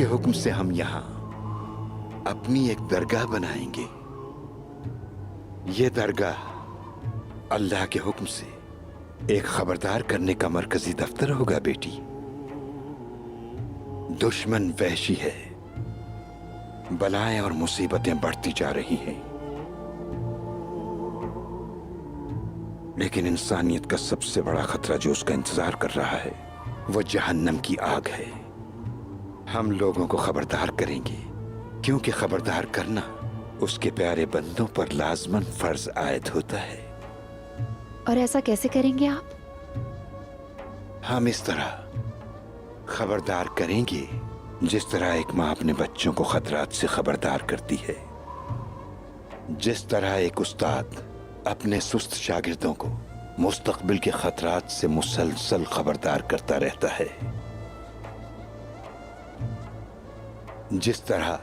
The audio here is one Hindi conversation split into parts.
के हुक्म से हम यहाँ अपनी एक दरगाह बनाएंगे। ये दरगाह अल्लाह के हुक्म से एक खबरदार करने का मरकजी दफ्तर होगा बेटी। दुश्मन वहशी है, बलाएं और मुसीबतें बढ़ती जा रही हैं, लेकिन इंसानियत का सबसे बड़ा खतरा जो उसका इंतजार कर रहा है वो जहन्नम की आग है। हम लोगों को खबरदार करेंगे, क्योंकि खबरदार करना उसके प्यारे बंदों पर लाजमन फर्ज आयद होता है। और ऐसा कैसे करेंगे आप? हम इस तरह खबरदार करेंगे जिस तरह एक माँ अपने बच्चों को खतरात से खबरदार करती है, जिस तरह एक उस्ताद अपने सुस्त शागिर्दों को मुस्तकबिल के खतरात से मुसलसल खबरदार करता रहता है, जिस तरह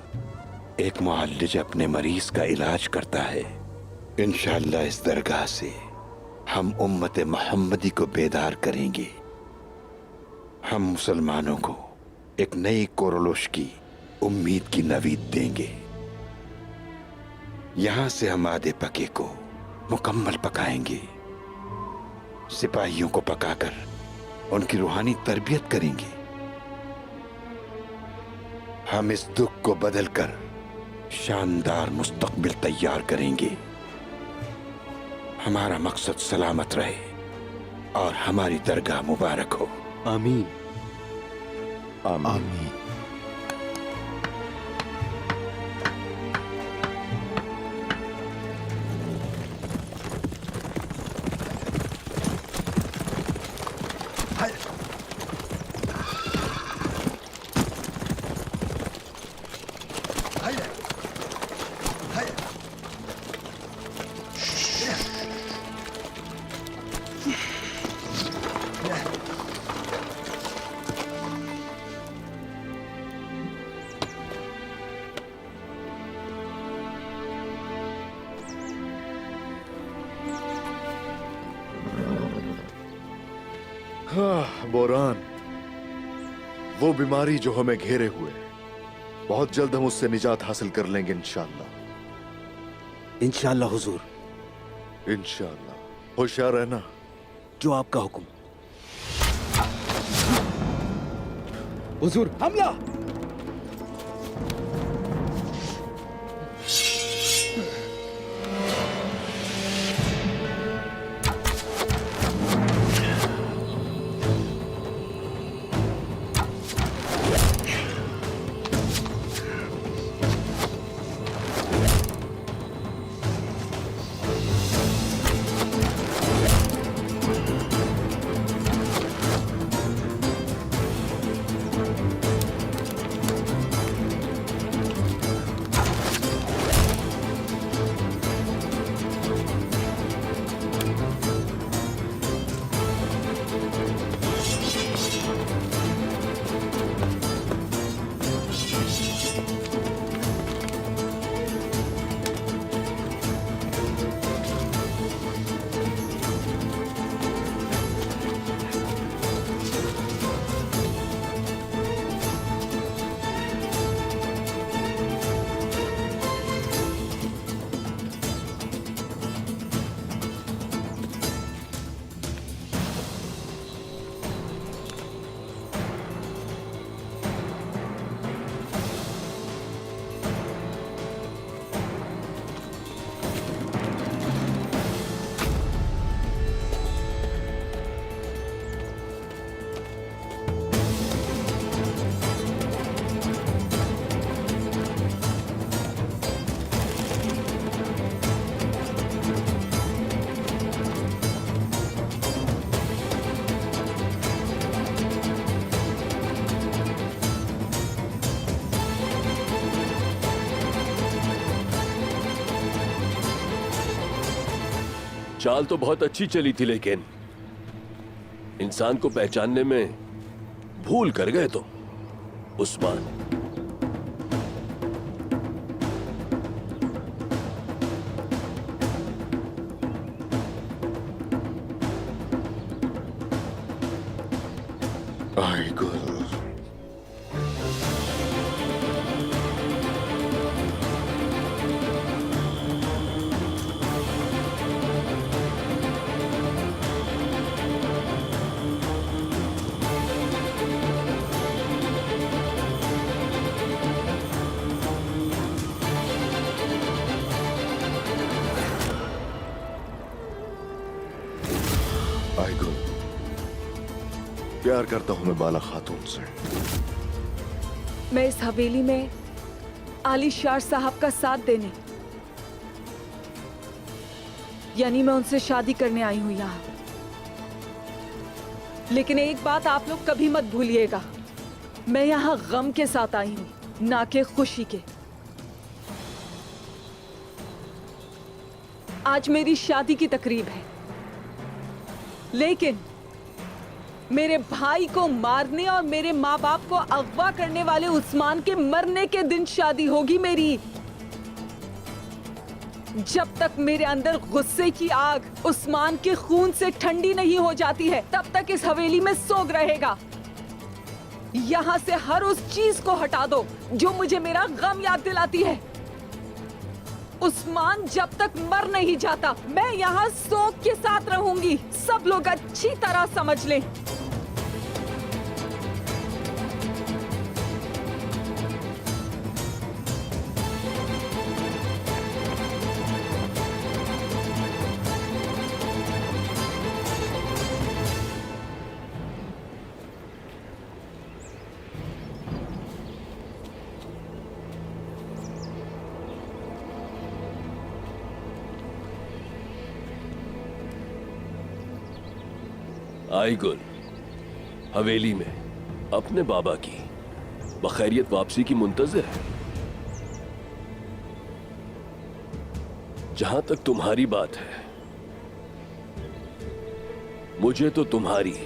एक मुअल्लिज अपने मरीज का इलाज करता है। इंशाअल्लाह इस दरगाह से हम उम्मत मोहम्मदी को बेदार करेंगे। हम मुसलमानों को एक नई कोरलोश की उम्मीद की नवीद देंगे। यहां से हम आधे पके को मुकम्मल पकाएंगे, सिपाहियों को पकाकर उनकी रूहानी तरबियत करेंगे। हम इस दुख को बदलकर शानदार मुस्तकबिल तैयार करेंगे। हमारा मकसद सलामत रहे और हमारी दरगाह मुबारक हो। आमीन आमीन, आमीन। बोरान, वो बीमारी जो हमें घेरे हुए, बहुत जल्द हम उससे निजात हासिल कर लेंगे इंशाअल्लाह। इंशाअल्लाह हुजूर। इंशाअल्लाह। होशियार रहना। जो आपका हुक्म। हुजूर, हमला! चाल तो बहुत अच्छी चली थी, लेकिन इंसान को पहचानने में भूल कर गए तुम, उस्मान। आई गुल, आईगुल, प्यार करता हूं मैं बाला खातून से। मैं इस हवेली में आलिशार साहब का साथ देने, यानी मैं उनसे शादी करने आई हूं यहाँ। लेकिन एक बात आप लोग कभी मत भूलिएगा, मैं यहाँ गम के साथ आई हूं, ना कि खुशी के। आज मेरी शादी की तकरीब है, लेकिन मेरे भाई को मारने और मेरे माँ बाप को अगवा करने वाले उस्मान के मरने के दिन शादी होगी मेरी। जब तक मेरे अंदर गुस्से की आग उस्मान के खून से ठंडी नहीं हो जाती है, तब तक इस हवेली में सोग रहेगा। यहाँ से हर उस चीज को हटा दो जो मुझे मेरा गम याद दिलाती है। उस्मान जब तक मर नहीं जाता, मैं यहाँ सोग के साथ रहूंगी। सब लोग अच्छी तरह समझ लें। आईगुल हवेली में अपने बाबा की बखैरियत वापसी की मुंतजर है। जहां तक तुम्हारी बात है, मुझे तो तुम्हारी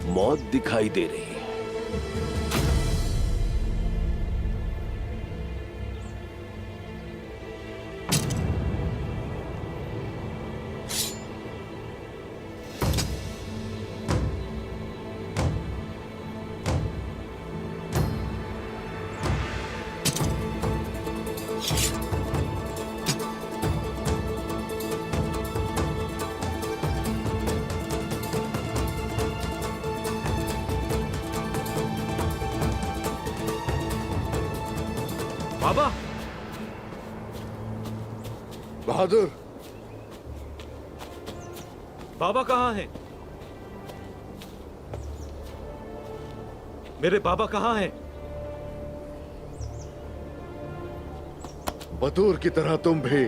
मौत दिखाई दे रही है। बाबा, बहादुर, बाबा कहाँ हैं? मेरे बाबा कहाँ हैं? बतूर की तरह तुम भी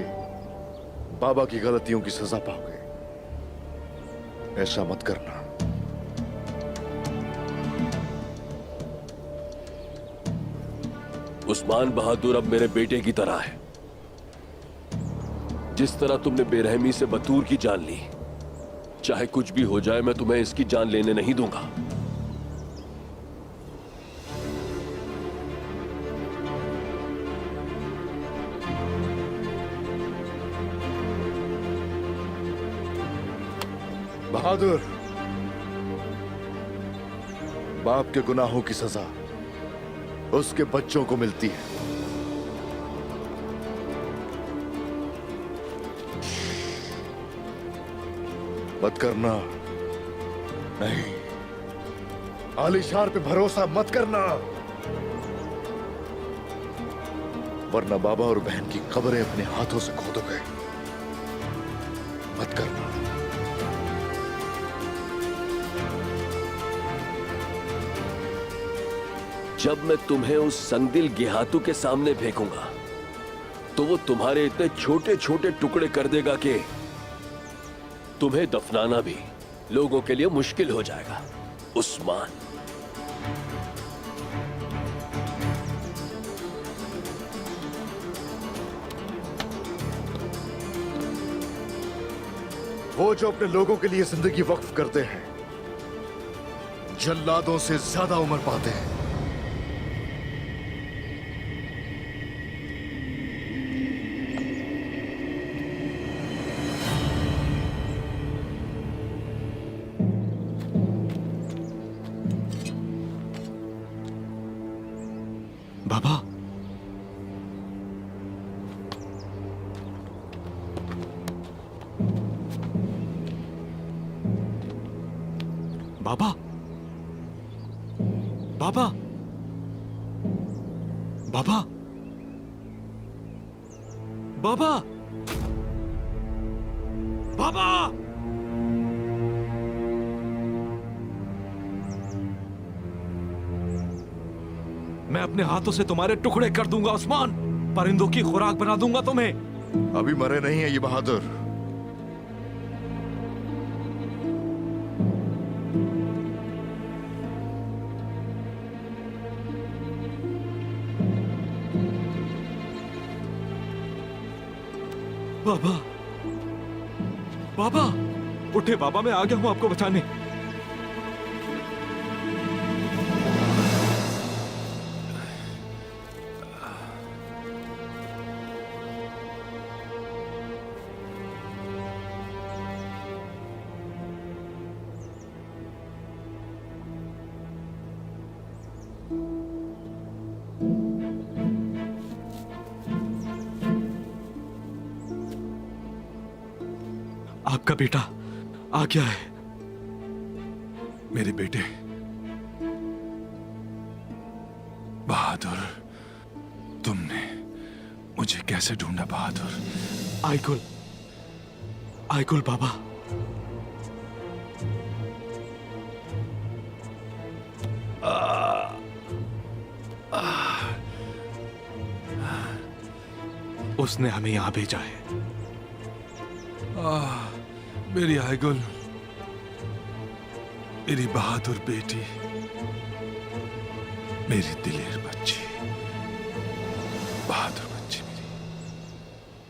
बाबा की गलतियों की सजा पाओगे। ऐसा मत करना। उस्मान बहादुर अब मेरे बेटे की तरह है। जिस तरह तुमने बेरहमी से बतूर की जान ली, चाहे कुछ भी हो जाए, मैं तुम्हें इसकी जान लेने नहीं दूंगा। बहादुर, बाप के गुनाहों की सजा उसके बच्चों को मिलती है। मत करना। नहीं, आलिशार पे भरोसा मत करना, वरना बाबा और बहन की कब्रें अपने हाथों से खोदोगे। मत करना। जब मैं तुम्हें उस संदिल गेहातू के सामने फेंकूंगा, तो वो तुम्हारे इतने छोटे छोटे टुकड़े कर देगा कि तुम्हें दफनाना भी लोगों के लिए मुश्किल हो जाएगा। उस्मान, वो जो अपने लोगों के लिए जिंदगी वक्फ करते हैं, जल्लादों से ज्यादा उम्र पाते हैं। बाबा, बाबा, बाबा, बाबा, बाबा, बाबा, मैं अपने हाथों से तुम्हारे टुकड़े कर दूंगा उस्मान। परिंदों की खुराक बना दूंगा तुम्हें। अभी मरे नहीं है ये बहादुर। बाबा, बाबा, उठे बाबा, मैं आ गया हूं आपको बचाने। आपका बेटा आ गया है। मेरे बेटे बहादुर, तुमने मुझे कैसे ढूंढा बहादुर? आइकुल, आइकुल बाबा। उसने हमें यहां भेजा है। मेरी आइगुल, मेरी बहादुर बेटी, मेरी दिलेर बच्ची, बहादुर बच्ची मेरी।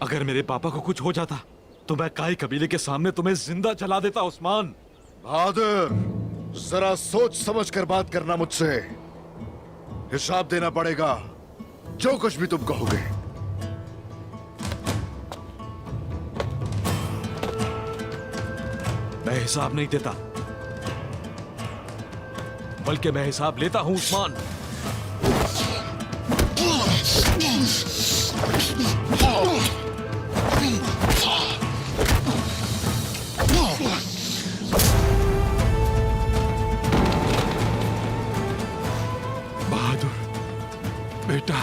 अगर मेरे पापा को कुछ हो जाता तो मैं काई कबीले के सामने तुम्हें जिंदा जला देता उस्मान। बहादुर, जरा सोच समझ कर बात करना मुझसे। हिसाब देना पड़ेगा जो कुछ भी तुम कहोगे। मैं हिसाब नहीं देता, बल्कि मैं हिसाब लेता हूं उस्मान। बहादुर बेटा,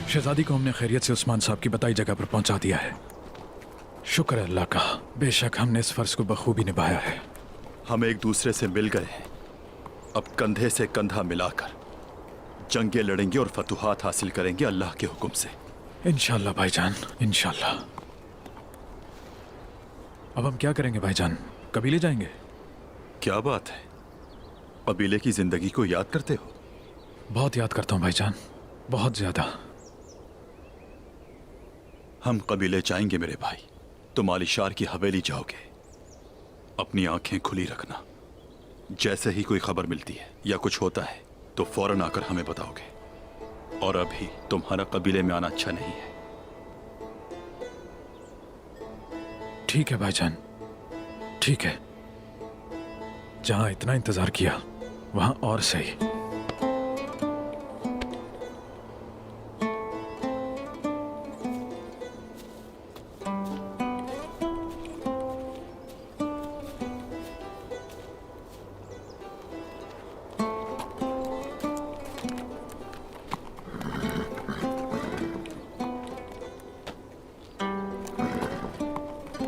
शहजादी को हमने खैरियत से उस्मान साहब की बताई जगह पर पहुंचा दिया है। शुक्र है अल्लाह का, बेशक हमने इस फर्ज को बखूबी निभाया है। हम एक दूसरे से मिल गए हैं। अब कंधे से कंधा मिलाकर जंगें लड़ेंगे और फतुहात हासिल करेंगे अल्लाह के हुक्म से। इंशाल्लाह भाईजान, इंशाल्लाह। अब हम क्या करेंगे भाईजान? कबीले जाएंगे? क्या बात है, कबीले की जिंदगी को याद करते हो? बहुत याद करता हूँ भाईजान, बहुत ज्यादा। हम कबीले जाएंगे मेरे भाई। तुम आलिशार की हवेली जाओगे, अपनी आंखें खुली रखना। जैसे ही कोई खबर मिलती है या कुछ होता है तो फौरन आकर हमें बताओगे। और अभी तुम्हारा कबीले में आना अच्छा नहीं है। ठीक है भाईजान, ठीक है। जहां इतना इंतजार किया वहां और सही।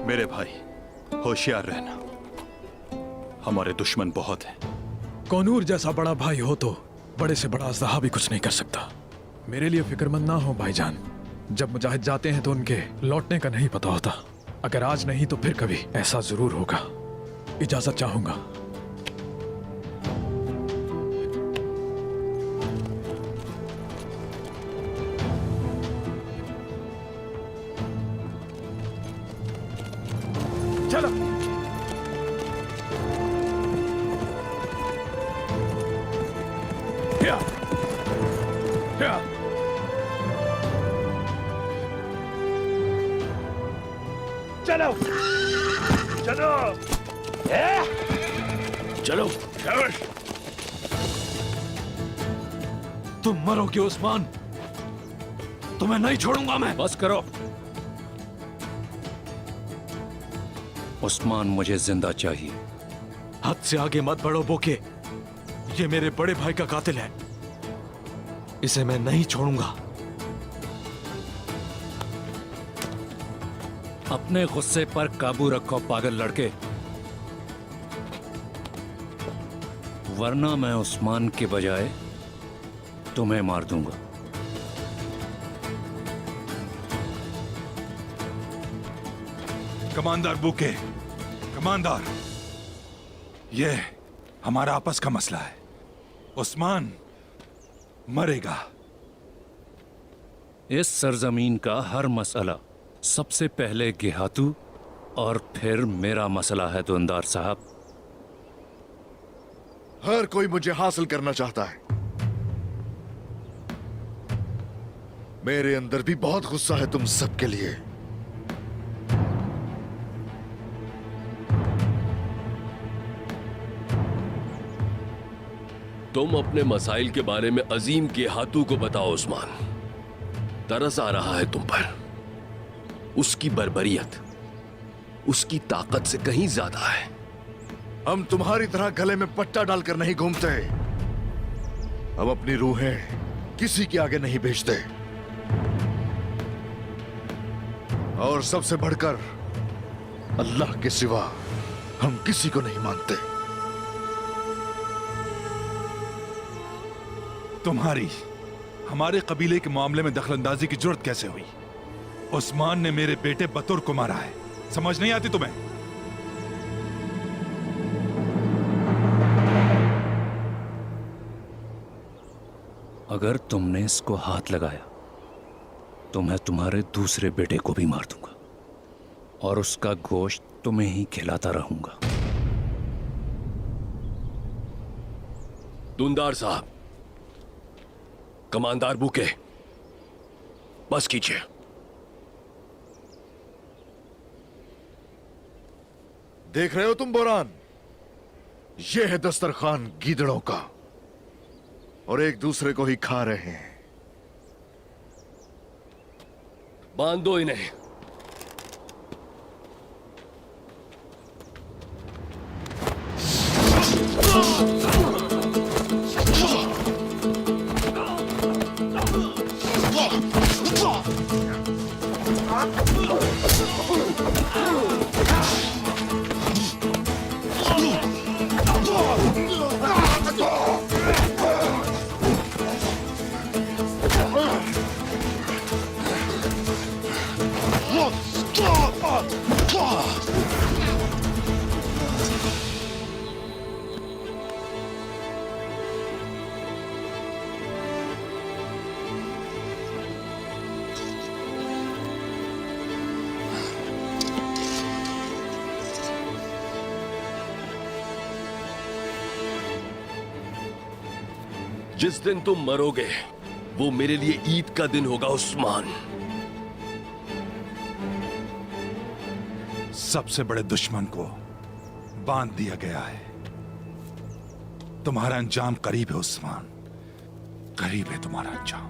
मेरे भाई होशियार रहना, हमारे दुश्मन बहुत हैं। कौनूर जैसा बड़ा भाई हो तो बड़े से बड़ा अज़दहा भी कुछ नहीं कर सकता। मेरे लिए फिक्रमंद ना हो भाईजान। जब मुजाहिद जाते हैं तो उनके लौटने का नहीं पता होता। अगर आज नहीं तो फिर कभी ऐसा जरूर होगा। इजाजत चाहूंगा। चलो। चलो चलो चलो। तुम मरोगे उस्मान, तुम्हें नहीं छोड़ूंगा मैं। बस करो। उस्मान मुझे जिंदा चाहिए। हद से आगे मत बढ़ो बोके। ये मेरे बड़े भाई का कातिल है, इसे मैं नहीं छोड़ूंगा। अपने गुस्से पर काबू रखो पागल लड़के, वरना मैं उस्मान के बजाय तुम्हें मार दूंगा। कमांडर बुके, कमांडर, ये हमारा आपस का मसला है। उस्मान मरेगा। इस सरजमीन का हर मसला सबसे पहले गेहातू और फिर मेरा मसला है दुंदार साहब। हर कोई मुझे हासिल करना चाहता है। मेरे अंदर भी बहुत गुस्सा है तुम सबके लिए। तुम अपने मसाइल के बारे में अजीम के हाथों को बताओ उस्मान। तरस आ रहा है तुम पर। उसकी बर्बरियत उसकी ताकत से कहीं ज्यादा है। हम तुम्हारी तरह गले में पट्टा डालकर नहीं घूमते। हम अपनी रूहें किसी के आगे नहीं भेजते। और सबसे बढ़कर अल्लाह के सिवा हम किसी को नहीं मानते। तुम्हारी हमारे कबीले के मामले में दखलंदाजी की जरूरत कैसे हुई? उस्मान ने मेरे बेटे बतुर को मारा है, समझ नहीं आती तुम्हें? अगर तुमने इसको हाथ लगाया तो मैं तुम्हारे दूसरे बेटे को भी मार दूंगा और उसका गोश्त तुम्हें ही खिलाता रहूंगा। दुंदार साहब, कमांडर बुके, बस कीजिए। देख रहे हो तुम बोरान, ये है दस्तरखान गीदड़ों का और एक दूसरे को ही खा रहे हैं। बांध दो इन्हें। जिस दिन तुम मरोगे वो मेरे लिए ईद का दिन होगा उस्मान। सबसे बड़े दुश्मन को बांध दिया गया है। तुम्हारा अंजाम करीब है उस्मान, करीब है तुम्हारा अंजाम।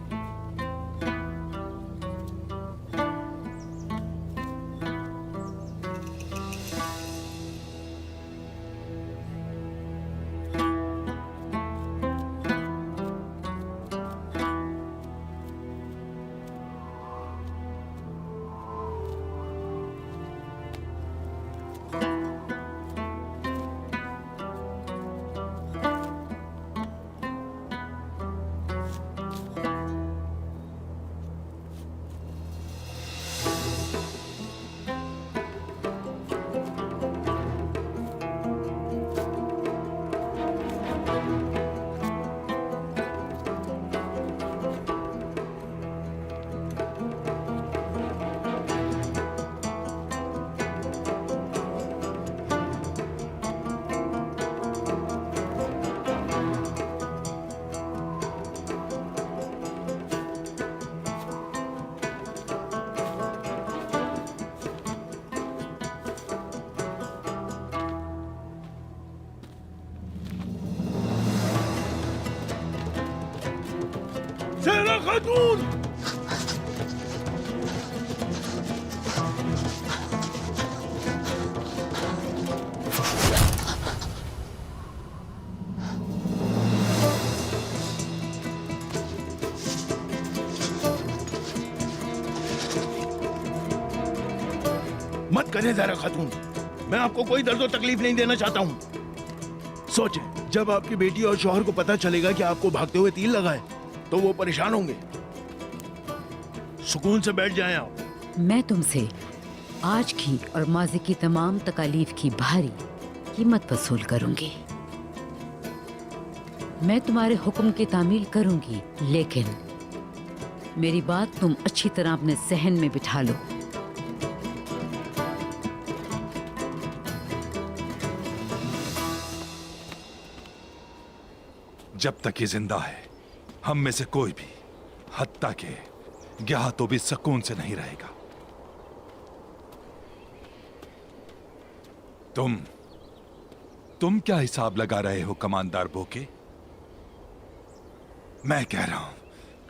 मत करें ज़हरा खातून, मैं आपको कोई दर्द और तकलीफ नहीं देना चाहता हूँ। सोचें, जब आपकी बेटी और शौहर को पता चलेगा कि आपको भागते हुए तीर लगा है, तो वो परेशान होंगे। सुकून से बैठ जाएं आप। मैं तुमसे आज की और माजी की तमाम तकालीफ की भारी कीमत वसूल करूंगी। मैं तुम्हारे हुक्म की तामील करूंगी, लेकिन मेरी बात तुम अच्छी तरह अपने जहन में बिठा लो। जब तक ये जिंदा है, हम में से कोई भी, हत्ता के गया तो भी सुकून से नहीं रहेगा। तुम क्या हिसाब लगा रहे हो कमांडर बोके? मैं कह रहा हूं,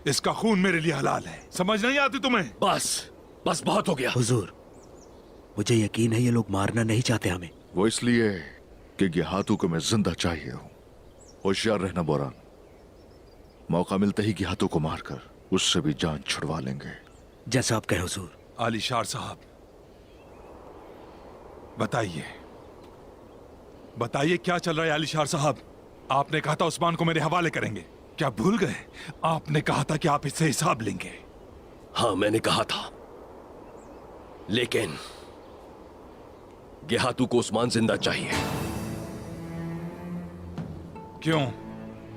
इसका खून मेरे लिए हलाल है। समझ नहीं आती तुम्हें? बस बहुत हो गया। हुजूर, मुझे यकीन है ये लोग मारना नहीं चाहते हमें। वो इसलिए कि गिहातू को मैं जिंदा चाहिए हूं। होशियार रहना बोरान, मौका मिलते ही गिहातू को मारकर उससे भी जान छुड़वा लेंगे। जैसा आप कहे हुजूर। आलिशार साहब, बताइए क्या चल रहा है आलिशार साहब? आपने कहा था उस्मान को मेरे हवाले करेंगे, क्या भूल गए? आपने कहा था कि आप इससे हिसाब लेंगे। हाँ, मैंने कहा था, लेकिन गेहातू को उस्मान जिंदा चाहिए। क्यों?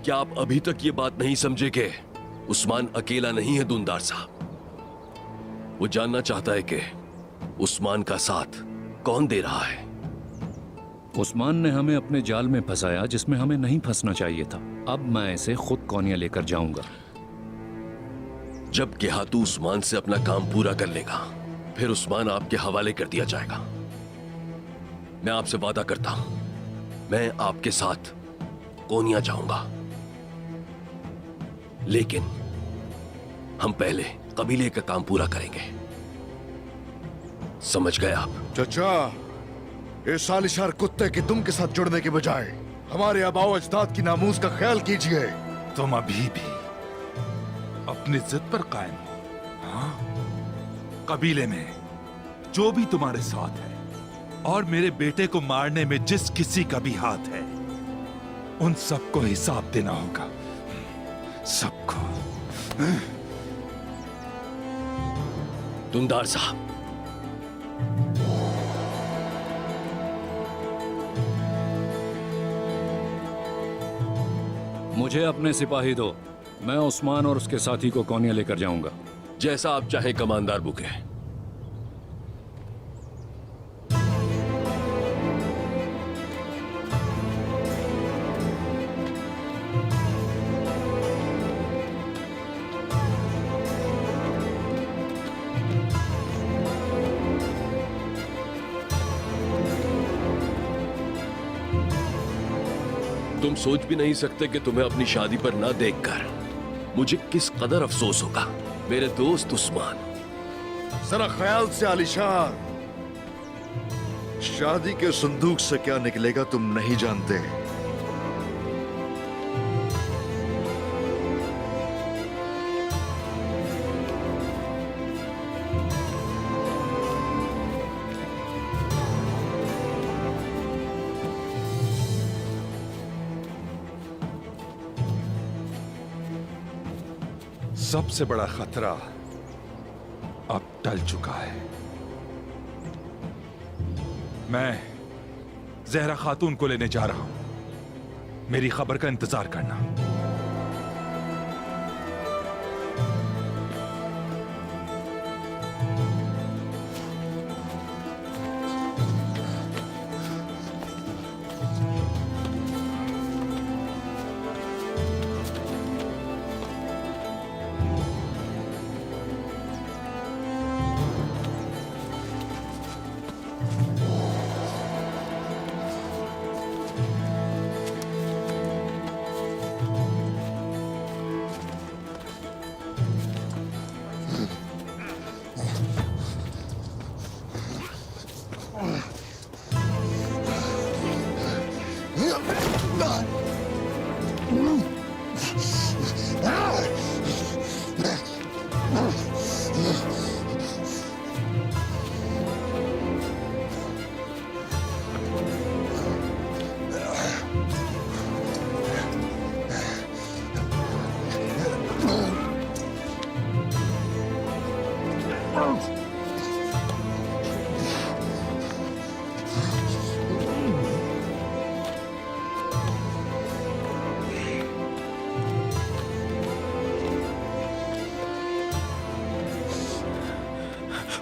क्या आप अभी तक ये बात नहीं समझे कि उस्मान अकेला नहीं है दूनदार साहब? वो जानना चाहता है कि उस्मान का साथ कौन दे रहा है। उस्मान ने हमें अपने जाल में फंसाया जिसमें हमें नहीं फंसना चाहिए था। अब मैं इसे खुद कोनिया लेकर जाऊंगा। जब गेहातू उस्मान से अपना काम पूरा कर लेगा, फिर उस्मान आपके हवाले कर दिया जाएगा। मैं आपसे वादा करता हूं, मैं आपके साथ कोनिया जाऊंगा, लेकिन हम पहले कबीले का काम पूरा करेंगे। समझ गए आप? चचा, इस सालिशार कुत्ते के दुम के साथ जुड़ने के बजाय हमारे आबाओ अजदाद की नामूस का ख्याल कीजिए। तुम अभी भी अपनी जिद पर कायम हो? हाँ? कबीले में जो भी तुम्हारे साथ है और मेरे बेटे को मारने में जिस किसी का भी हाथ है, उन सबको हिसाब देना होगा। सबको। दुनदार साहब, मुझे अपने सिपाही दो। मैं उस्मान और उसके साथी को कोनिया लेकर जाऊंगा। जैसा आप चाहें कमांडर बुके। तुम सोच भी नहीं सकते कि तुम्हें अपनी शादी पर ना देखकर मुझे किस कदर अफसोस होगा, मेरे दोस्त उस्मान। जरा ख्याल से आलिशार, शादी के संदूक से क्या निकलेगा तुम नहीं जानते। सबसे बड़ा खतरा अब टल चुका है। मैं जहरा खातून को लेने जा रहा हूं। मेरी खबर का इंतजार करना।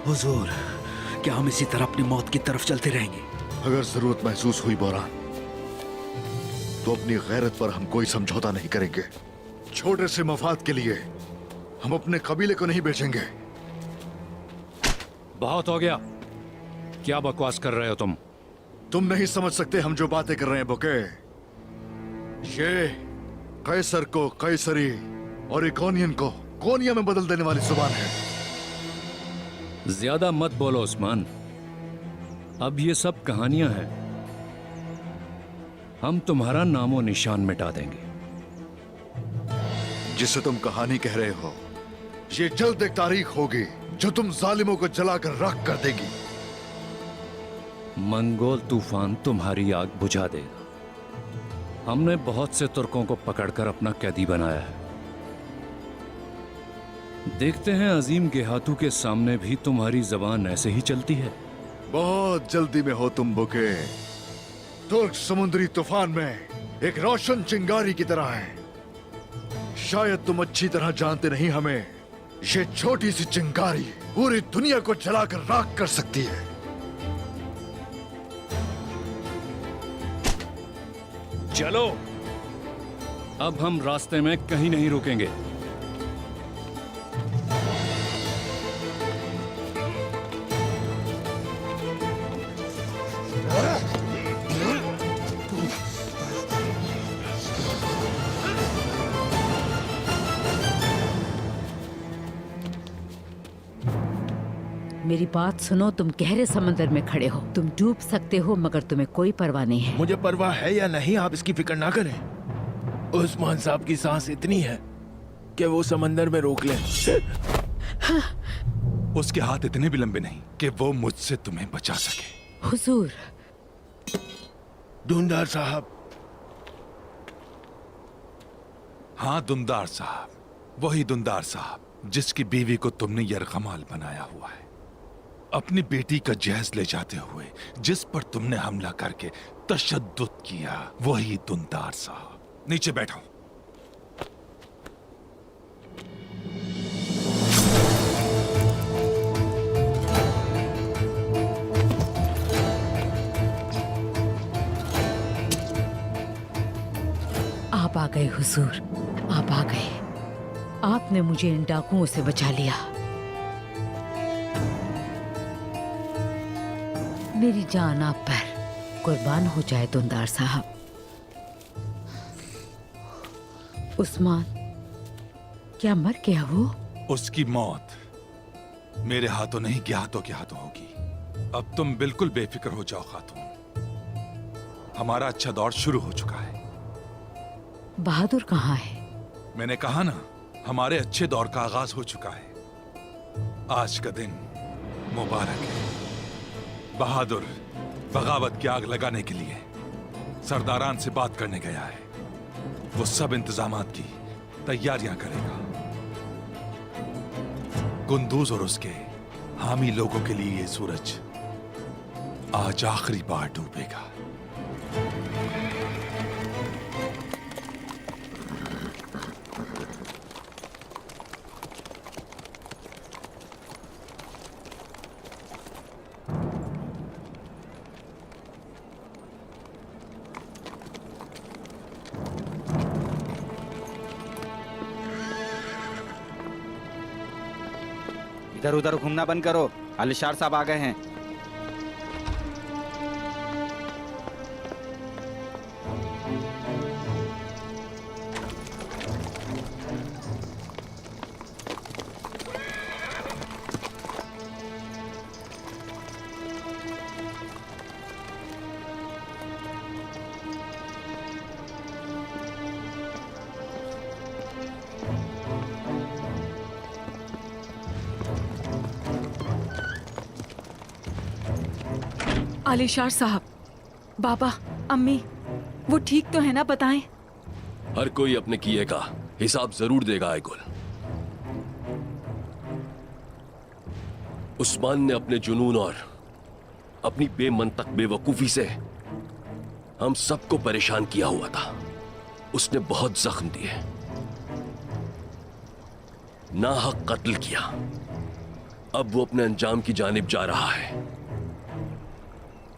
हुजूर, क्या हम इसी तरह अपनी मौत की तरफ चलते रहेंगे? अगर जरूरत महसूस हुई बोरान, तो अपनी गैरत पर हम कोई समझौता नहीं करेंगे। छोटे से मफाद के लिए हम अपने कबीले को नहीं बेचेंगे। बहुत हो गया। क्या बकवास कर रहे हो तुम? तुम नहीं समझ सकते हम जो बातें कर रहे हैं बुके। ये कैसर को कैसरी और इकोनियन को कोनिया में बदल देने वाली जुबान है। ज्यादा मत बोलो उस्मान। अब ये सब कहानियां हैं। हम तुम्हारा नामो निशान मिटा देंगे। जिसे तुम कहानी कह रहे हो, ये जल्द एक तारीख होगी जो तुम जालिमों को जलाकर राख कर देगी। मंगोल तूफान तुम्हारी आग बुझा देगा। हमने बहुत से तुर्कों को पकड़कर अपना कैदी बनाया है। देखते हैं अजीम गेहातू के सामने भी तुम्हारी जबान ऐसे ही चलती है। बहुत जल्दी में हो तुम बुके। तुर्क समुद्री तूफान में एक रोशन चिंगारी की तरह है। शायद तुम अच्छी तरह जानते नहीं हमें। ये छोटी सी चिंगारी पूरी दुनिया को जलाकर राख कर सकती है। चलो, अब हम रास्ते में कहीं नहीं रुकेंगे। मेरी बात सुनो, तुम गहरे समंदर में खड़े हो। तुम डूब सकते हो मगर तुम्हें कोई परवाह नहीं है। मुझे परवाह है या नहीं, आप इसकी फिक्र ना करें। उस्मान साहब की सांस इतनी है कि वो समंदर में रोक ले। उसके हाथ इतने भी लंबे नहीं कि वो मुझसे तुम्हें बचा सके। हुजूर। दुंदार साहब। हाँ, दुंदार साहब, वही दुंदार साहब जिसकी बीवी को तुमने यरगमाल बनाया हुआ है। अपनी बेटी का जहज ले जाते हुए जिस पर तुमने हमला करके तशद्दुद किया, वही दुंदार साहब। नीचे बैठो। आप आ गए हुजूर, आप आ गए। आपने मुझे इन डाकुओं से बचा लिया। मेरी जान आप पर कुर्बान हो जाए दुंदार साहब। उस्मान क्या मर गया वो? उसकी मौत मेरे हाथों नहीं, गेहातों के हाथों होगी। अब तुम बिल्कुल बेफिक्र हो जाओ खातून। हमारा अच्छा दौर शुरू हो चुका है। बहादुर कहाँ है? मैंने कहा ना, हमारे अच्छे दौर का आगाज हो चुका है। आज का दिन मुबारक है। बहादुर बगावत की आग लगाने के लिए सरदारान से बात करने गया है। वो सब इंतजामात की तैयारियां करेगा। कुंदूज और उसके हामी लोगों के लिए ये सूरज आज आखिरी बार डूबेगा। इधर उधर घूमना बंद करो। अलीशार साहब आ गए हैं। आलिशार साहब, बाबा, अम्मी, वो ठीक तो है ना? बताएं। हर कोई अपने किए का हिसाब जरूर देगा। आयगुल, उस्मान ने अपने जुनून और अपनी बेमंतक बेवकूफी से हम सबको परेशान किया हुआ था। उसने बहुत जख्म दिए, नाहक कत्ल किया। अब वो अपने अंजाम की जानिब जा रहा है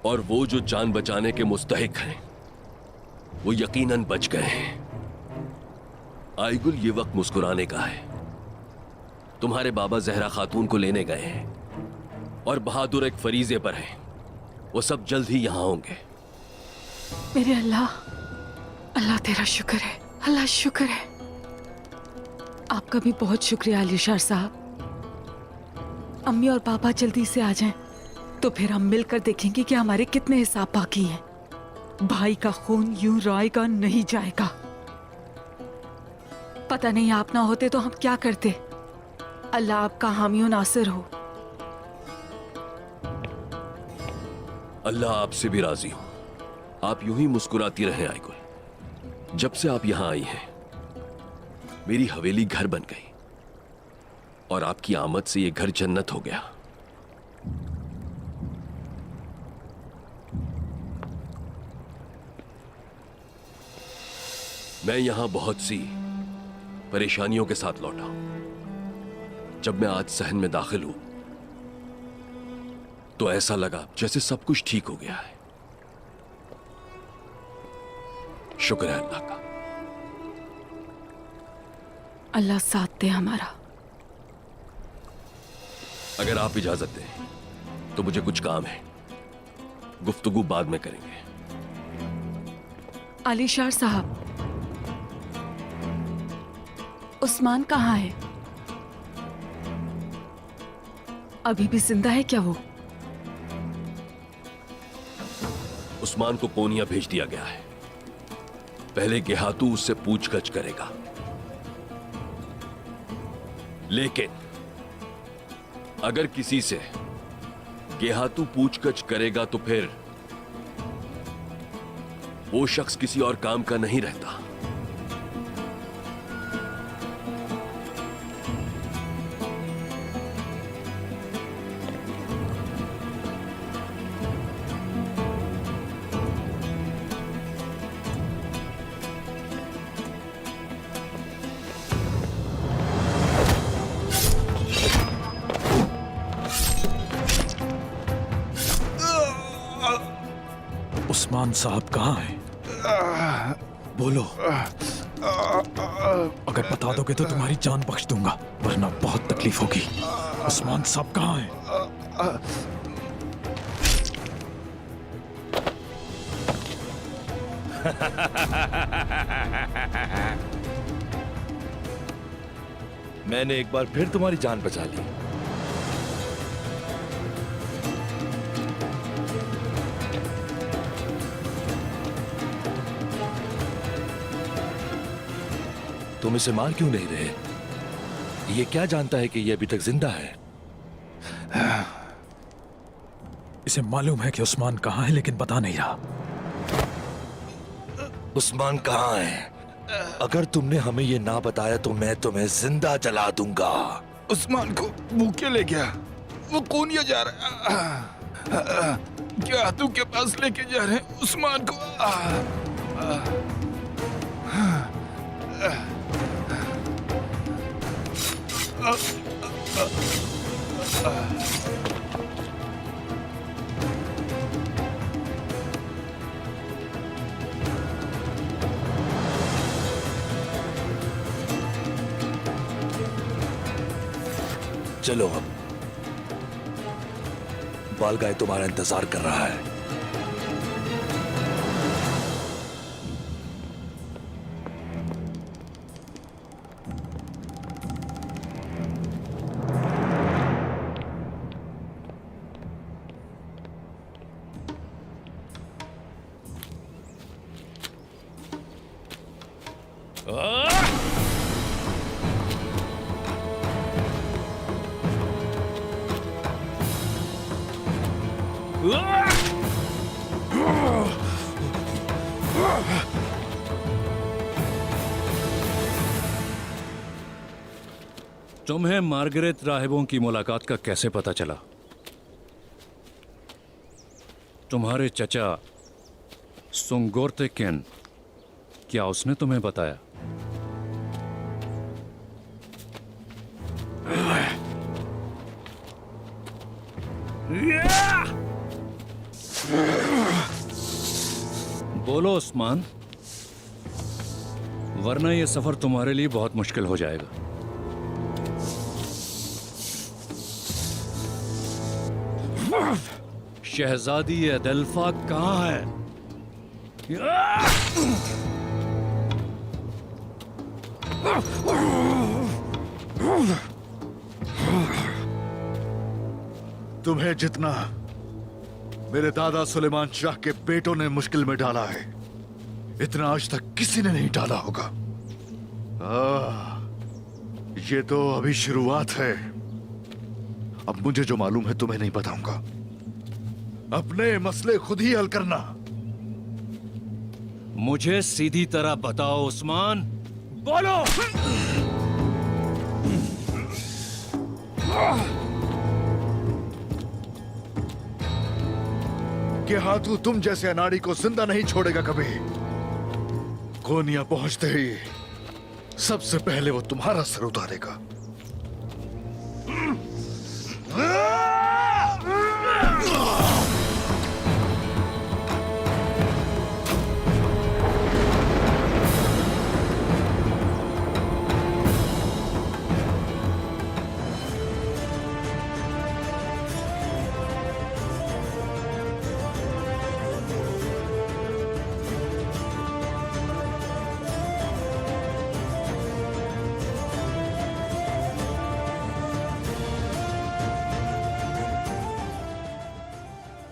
और वो जो जान बचाने के मुस्तहिक हैं वो यकीनन बच गए हैं। आईगुल, ये वक्त मुस्कुराने का है। तुम्हारे बाबा जहरा खातून को लेने गए हैं और बहादुर एक फरीजे पर है। वो सब जल्द ही यहां होंगे। मेरे अल्लाह, अल्लाह तेरा शुक्र है, अल्लाह शुक्र है। आपका भी बहुत शुक्रिया अलीशार साहब। अम्मी और पापा जल्दी से आ जाएं, तो फिर हम मिलकर देखेंगे कि हमारे कितने हिसाब बाकी हैं। भाई का खून यूं रायगा नहीं जाएगा। पता नहीं आप ना होते तो हम क्या करते। अल्लाह आपका हामी और नासिर हो। अल्लाह आपसे भी राजी हो। आप यूं ही मुस्कुराती रहें आईगुल। जब से आप यहां आई हैं मेरी हवेली घर बन गई और आपकी आमद से ये घर जन्नत हो गया। मैं यहां बहुत सी परेशानियों के साथ लौटा। जब मैं आज सहन में दाखिल हूं तो ऐसा लगा जैसे सब कुछ ठीक हो गया है। शुक्र है अल्लाह का। अल्लाह साथ दे हमारा। अगर आप इजाजत दें तो मुझे कुछ काम है, गुफ्तगू बाद में करेंगे। अलीशार साहब, उस्मान कहाँ है? अभी भी जिंदा है क्या वो? उस्मान को कोनिया भेज दिया गया है। पहले गेहातू उससे पूछगछ करेगा, लेकिन अगर किसी से गेहातू पूछगछ करेगा तो फिर वो शख्स किसी और काम का नहीं रहता। उस्मान साहब कहाँ हैं? बोलो। अगर बता दोगे तो तुम्हारी जान बख्श दूंगा, वरना बहुत तकलीफ होगी। उस्मान साहब कहाँ हैं? मैंने एक बार फिर तुम्हारी जान बचा ली। तुम इसे मार क्यों नहीं रहे? ये क्या जानता है कि ये अभी तक जिंदा है? इसे मालूम है कि उस्मान कहाँ है, लेकिन बता नहीं रहा। उस्मान कहाँ है? अगर तुमने हमें ये ना बताया तो मैं तुम्हें जिंदा जला दूंगा। उस्मान को भूखे ले गया। वो कोनिया जा रहा है। क्या तू के पास लेके जा रहे हैं उस्मान को? चलो अब, बालगाय तुम्हारा इंतजार कर रहा है। तुम्हें मार्गरेट राहिबों की मुलाकात का कैसे पता चला? तुम्हारे चचा सुंगोरते केन, क्या उसने तुम्हें बताया? बोलो उस्मान, वरना यह सफर तुम्हारे लिए बहुत मुश्किल हो जाएगा। शहजादी अदल्फा कहाँ है? तुम्हें जितना मेरे दादा सुलेमान शाह के बेटों ने मुश्किल में डाला है, इतना आज तक किसी ने नहीं डाला होगा। ये तो अभी शुरुआत है। अब मुझे जो मालूम है तुम्हें नहीं बताऊंगा। अपने मसले खुद ही हल करना। मुझे सीधी तरह बताओ उस्मान, बोलो। कि हाथू तुम जैसे अनाड़ी को जिंदा नहीं छोड़ेगा कभी। कोनिया पहुंचते ही सबसे पहले वो तुम्हारा सर उतारेगा।